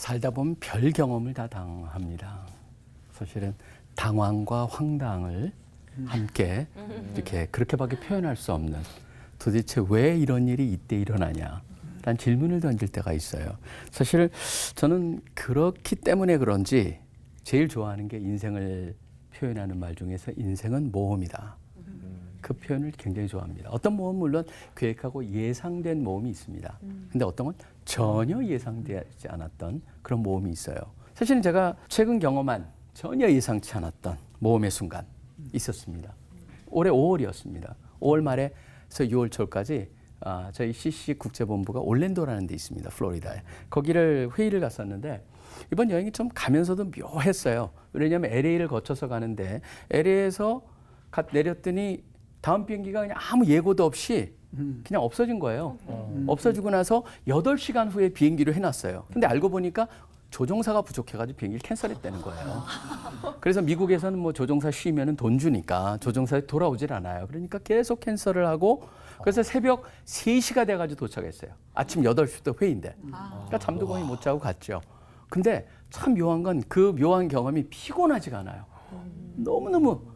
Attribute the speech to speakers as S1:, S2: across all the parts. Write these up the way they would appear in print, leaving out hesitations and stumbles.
S1: 살다 보면 별 경험을 다 당합니다. 사실은 당황과 황당을 함께 이렇게 그렇게밖에 표현할 수 없는 도대체 왜 이런 일이 이때 일어나냐 라는 질문을 던질 때가 있어요. 사실 저는 그렇기 때문에 그런지 제일 좋아하는 게 인생을 표현하는 말 중에서 인생은 모험이다. 그 표현을 굉장히 좋아합니다. 어떤 모험은 물론 계획하고 예상된 모험이 있습니다. 근데 어떤 건 전혀 예상되지 않았던 그런 모험이 있어요. 사실은 제가 최근 경험한 전혀 예상치 않았던 모험의 순간 있었습니다. 올해 5월이었습니다. 5월 말에서 6월 초까지 저희 CC 국제본부가 올랜도라는 데 있습니다. 플로리다에. 거기를 회의를 갔었는데 이번 여행이 좀 가면서도 묘했어요. 왜냐하면 LA를 거쳐서 가는데 LA에서 내렸더니 다음 비행기가 그냥 아무 예고도 없이 그냥 없어진 거예요. 없어지고 나서 8시간 후에 비행기로 해놨어요. 근데 알고 보니까 조종사가 부족해가지고 비행기를 캔슬했다는 거예요. 그래서 미국에서는 뭐 조종사 쉬면은 돈 주니까 조종사에 돌아오질 않아요. 그러니까 계속 캔슬을 하고 그래서 새벽 3시가 돼가지고 도착했어요. 아침 8시부터 회의인데. 그러니까 잠도 거의 못 자고 갔죠. 근데 참 묘한 건 그 묘한 경험이 피곤하지가 않아요. 너무너무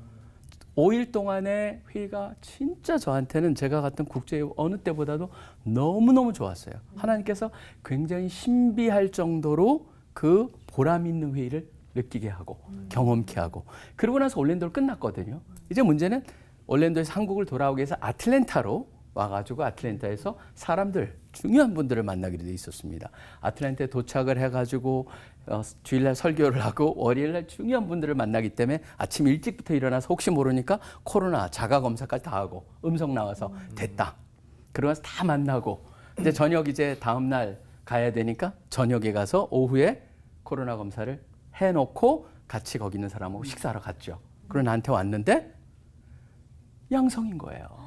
S1: 5일 동안의 회의가 진짜 저한테는 제가 갔던 국제 어느 때보다도 너무너무 좋았어요. 하나님께서 굉장히 신비할 정도로 그 보람 있는 회의를 느끼게 하고 경험케 하고 그러고 나서 올랜도를 끝났거든요. 이제 문제는 올랜도에서 한국을 돌아오기 위해서 아틀랜타로 와가지고 아틀랜타에서 사람들 중요한 분들을 만나기로 돼 있었습니다. 아틀랜타에 도착을 해가지고 주일날 설교를 하고 월요일날 중요한 분들을 만나기 때문에 아침 일찍부터 일어나서 혹시 모르니까 코로나 자가검사까지 다 하고 음성 나와서 됐다. 그러고 나서 다 만나고 이제 저녁 이제 다음날 가야 되니까 저녁에 가서 오후에 코로나 검사를 해놓고 같이 거기 있는 사람하고 식사하러 갔죠. 그리고 나한테 왔는데 양성인 거예요.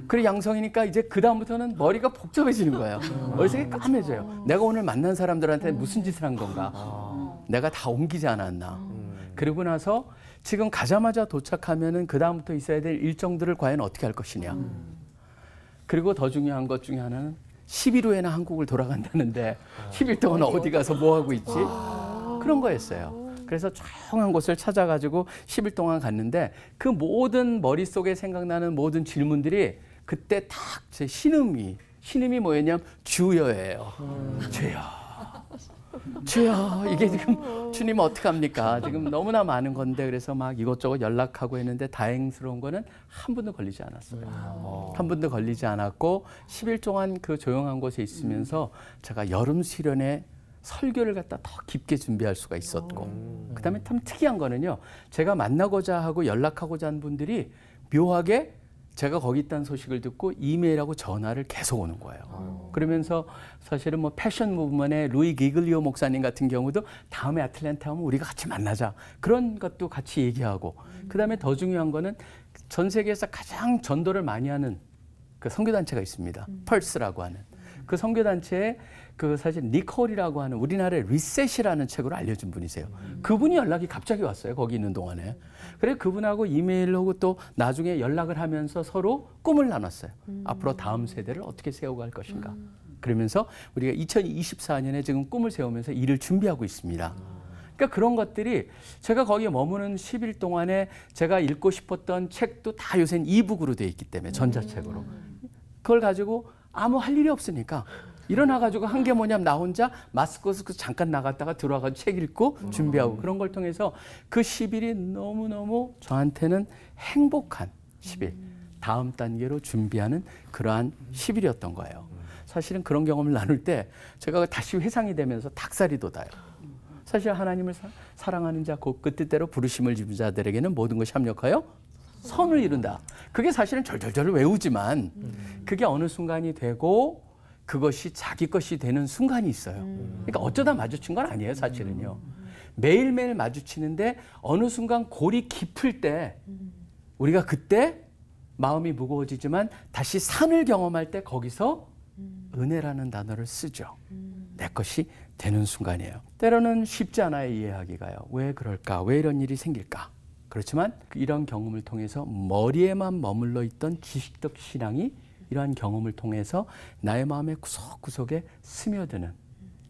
S1: 그래 양성이니까 이제 그 다음부터는 머리가 복잡해지는 거예요. 머리색이 까매져요. 내가 오늘 만난 사람들한테 무슨 짓을 한 건가? 내가 다 옮기지 않았나? 그러고 나서 지금 가자마자 도착하면은 그 다음부터 있어야 될 일정들을 과연 어떻게 할 것이냐? 그리고 더 중요한 것 중에 하나는 10일 후에는 한국을 돌아간다는데 10일 동안 어디 가서 뭐 하고 있지? 그런 거였어요. 그래서 조용한 곳을 찾아가지고 10일 동안 갔는데 그 모든 머릿속에 생각나는 모든 질문들이 그때 딱 제 신음이 뭐였냐면 주여예요. 주여 이게 지금 주님 어떡합니까? 지금 너무나 많은 건데 그래서 막 이것저것 연락하고 했는데 다행스러운 거는 한 분도 걸리지 않았어요. 한 분도 걸리지 않았고 10일 동안 그 조용한 곳에 있으면서 제가 여름 수련회 설교를 갖다 더 깊게 준비할 수가 있었고 그다음에 참 특이한 거는요. 제가 만나고자 하고 연락하고자 한 분들이 묘하게 제가 거기 있다는 소식을 듣고 이메일하고 전화를 계속 오는 거예요. 그러면서 사실은 뭐 패션 무브먼의 루이 기글리오 목사님 같은 경우도 다음에 아틀랜타 오면 우리가 같이 만나자. 그런 것도 같이 얘기하고 그다음에 더 중요한 거는 전 세계에서 가장 전도를 많이 하는 그 선교단체가 있습니다. 펄스라고 하는. 그 선교단체에 그 사실 니콜이라고 하는 우리나라의 리셋이라는 책으로 알려준 분이세요. 그분이 연락이 갑자기 왔어요. 거기 있는 동안에. 그래서 그분하고 이메일로 하고 또 나중에 연락을 하면서 서로 꿈을 나눴어요. 앞으로 다음 세대를 어떻게 세워갈 것인가. 그러면서 우리가 2024년에 지금 꿈을 세우면서 일을 준비하고 있습니다. 그러니까 그런 것들이 제가 거기에 머무는 10일 동안에 제가 읽고 싶었던 책도 다 요새는 이북으로 돼 있기 때문에 전자책으로. 그걸 가지고 아무 할 일이 없으니까 일어나가지고 한 게 뭐냐면 나 혼자 마스크에서 잠깐 나갔다가 들어와가지고 책 읽고 준비하고 그런 걸 통해서 그 10일이 너무너무 저한테는 행복한 10일, 다음 단계로 준비하는 그러한 10일이었던 거예요. 사실은 그런 경험을 나눌 때 제가 다시 회상이 되면서 닭살이 돋아요. 사실 하나님을 사랑하는 자, 곧 그 뜻대로 부르심을 입은 자들에게는 모든 것이 합력하여 선을 이룬다. 그게 사실은 절절절 외우지만 그게 어느 순간이 되고 그것이 자기 것이 되는 순간이 있어요. 그러니까 어쩌다 마주친 건 아니에요, 사실은요. 매일매일 마주치는데 어느 순간 골이 깊을 때 우리가 그때 마음이 무거워지지만 다시 산을 경험할 때 거기서 은혜라는 단어를 쓰죠. 내 것이 되는 순간이에요. 때로는 쉽지 않아요, 이해하기가요. 왜 그럴까? 왜 이런 일이 생길까? 그렇지만 이런 경험을 통해서 머리에만 머물러 있던 지식적 신앙이 이러한 경험을 통해서 나의 마음의 구석구석에 스며드는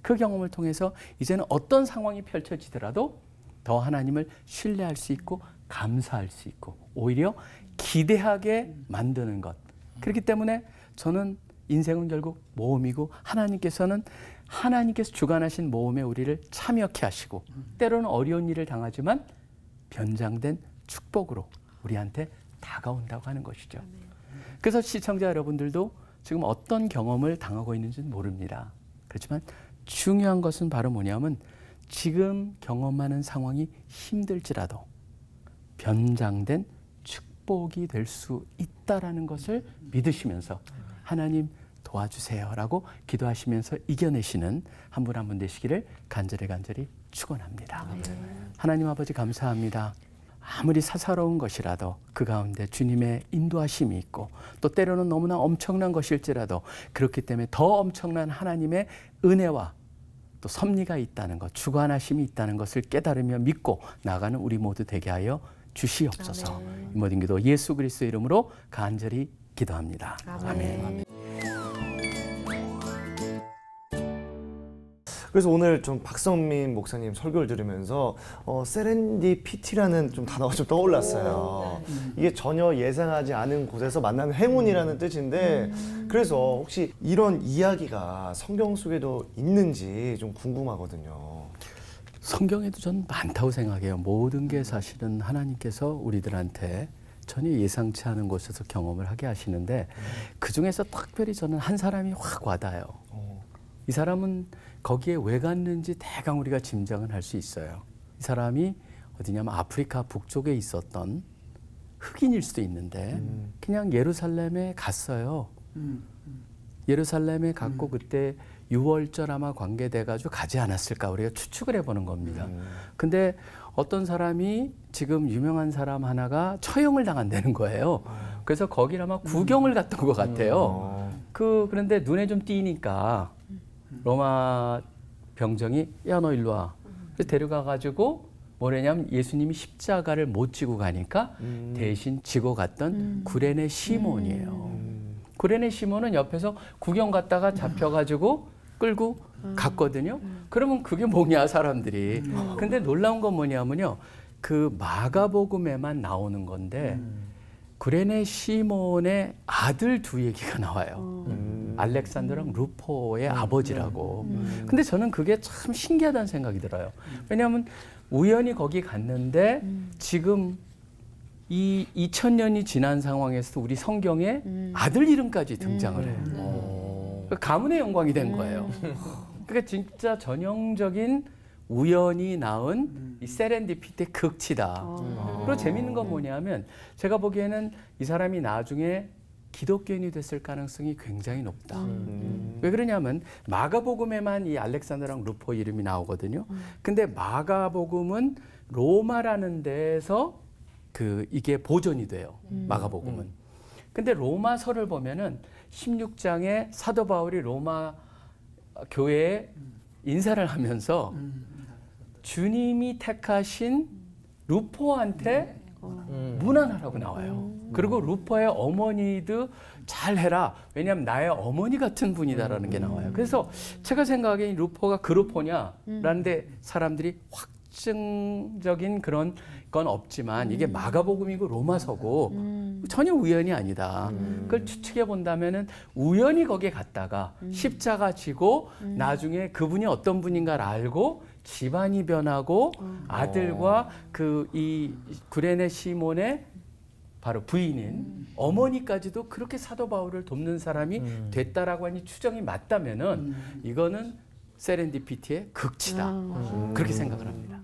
S1: 그 경험을 통해서 이제는 어떤 상황이 펼쳐지더라도 더 하나님을 신뢰할 수 있고 감사할 수 있고 오히려 기대하게 만드는 것. 그렇기 때문에 저는 인생은 결국 모험이고 하나님께서 주관하신 모험에 우리를 참여케 하시고 때로는 어려운 일을 당하지만 변장된 축복으로 우리한테 다가온다고 하는 것이죠. 그래서 시청자 여러분들도 지금 어떤 경험을 당하고 있는지는 모릅니다. 그렇지만 중요한 것은 바로 뭐냐면 지금 경험하는 상황이 힘들지라도 변장된 축복이 될 수 있다라는 것을 믿으시면서 하나님 도와주세요라고 기도하시면서 이겨내시는 한 분 한 분 되시기를 간절히 축원합니다. 하나님 아버지 감사합니다. 아무리 사사로운 것이라도 그 가운데 주님의 인도하심이 있고 또 때로는 너무나 엄청난 것일지라도 그렇기 때문에 더 엄청난 하나님의 은혜와 또 섭리가 있다는 것, 주관하심이 있다는 것을 깨달으며 믿고 나가는 우리 모두 되게 하여 주시옵소서. 이 모든 기도 예수 그리스도 이름으로 간절히 기도합니다. 아멘.
S2: 그래서 오늘 좀 박성민 목사님 설교를 들으면서 세렌디피티라는 좀 단어가 좀 떠올랐어요. 이게 전혀 예상하지 않은 곳에서 만나는 행운이라는 뜻인데 그래서 혹시 이런 이야기가 성경 속에도 있는지 좀 궁금하거든요.
S1: 성경에도 전 많다고 생각해요. 모든 게 사실은 하나님께서 우리들한테 전혀 예상치 않은 곳에서 경험을 하게 하시는데 그중에서 특별히 저는 한 사람이 확 와닿아요. 이 사람은 거기에 왜 갔는지 대강 우리가 짐작은 할 수 있어요. 이 사람이 어디냐면 아프리카 북쪽에 있었던 흑인일 수도 있는데 그냥 예루살렘에 갔어요. 예루살렘에 갔고 그때 유월절 아마 관계돼가지고 가지 않았을까 우리가 추측을 해보는 겁니다. 근데 어떤 사람이 지금 유명한 사람 하나가 처형을 당한다는 거예요. 그래서 거기를 아마 구경을 갔던 것 같아요. 그런데 눈에 좀 띄니까 로마 병정이 야 너 일로 와. 그래서 데려가가지고 뭐냐면 예수님이 십자가를 못 지고 가니까 대신 지고 갔던 구레네 시몬이에요. 구레네 시몬은 옆에서 구경 갔다가 잡혀가지고 끌고 갔거든요. 그러면 그게 뭐냐 사람들이. 근데 놀라운 건 뭐냐면요. 그 마가복음에만 나오는 건데 구레네 시몬의 아들 두 얘기가 나와요. 알렉산더랑 루포의 아버지라고. 근데 저는 그게 참 신기하다는 생각이 들어요. 왜냐하면 우연히 거기 갔는데 지금 이 2000년이 지난 상황에서 우리 성경에 아들 이름까지 등장을 해요. 가문의 영광이 된 거예요. 그러니까 진짜 전형적인 우연히 낳은 이 세렌디피티의 극치다. 그리고 재밌는 건 뭐냐면 제가 보기에는 이 사람이 나중에 기독교인이 됐을 가능성이 굉장히 높다. 왜 그러냐면 마가복음에만 이 알렉산더랑 루포 이름이 나오거든요. 근데 마가복음은 로마라는 데에서 이게 보존이 돼요. 마가복음은. 근데 로마서를 보면은 16장에 사도 바울이 로마 교회에 인사를 하면서 주님이 택하신 루포한테 문안하라고 나와요. 그리고 루포의 어머니도 잘해라. 왜냐하면 나의 어머니 같은 분이다라는 게 나와요. 그래서 제가 생각하기엔 루포가 그 루포냐라는데 사람들이 확증적인 그런 건 없지만 이게 마가복음이고 로마서고 전혀 우연이 아니다. 그걸 추측해 본다면은 우연히 거기에 갔다가 십자가 지고 나중에 그분이 어떤 분인가를 알고 집안이 변하고 아들과 이 구레네 시몬의 바로 부인인 어머니까지도 그렇게 사도 바울을 돕는 사람이 됐다라고 하니 추정이 맞다면은 이거는 세렌디피티의 극치다. 그렇게 생각을 합니다.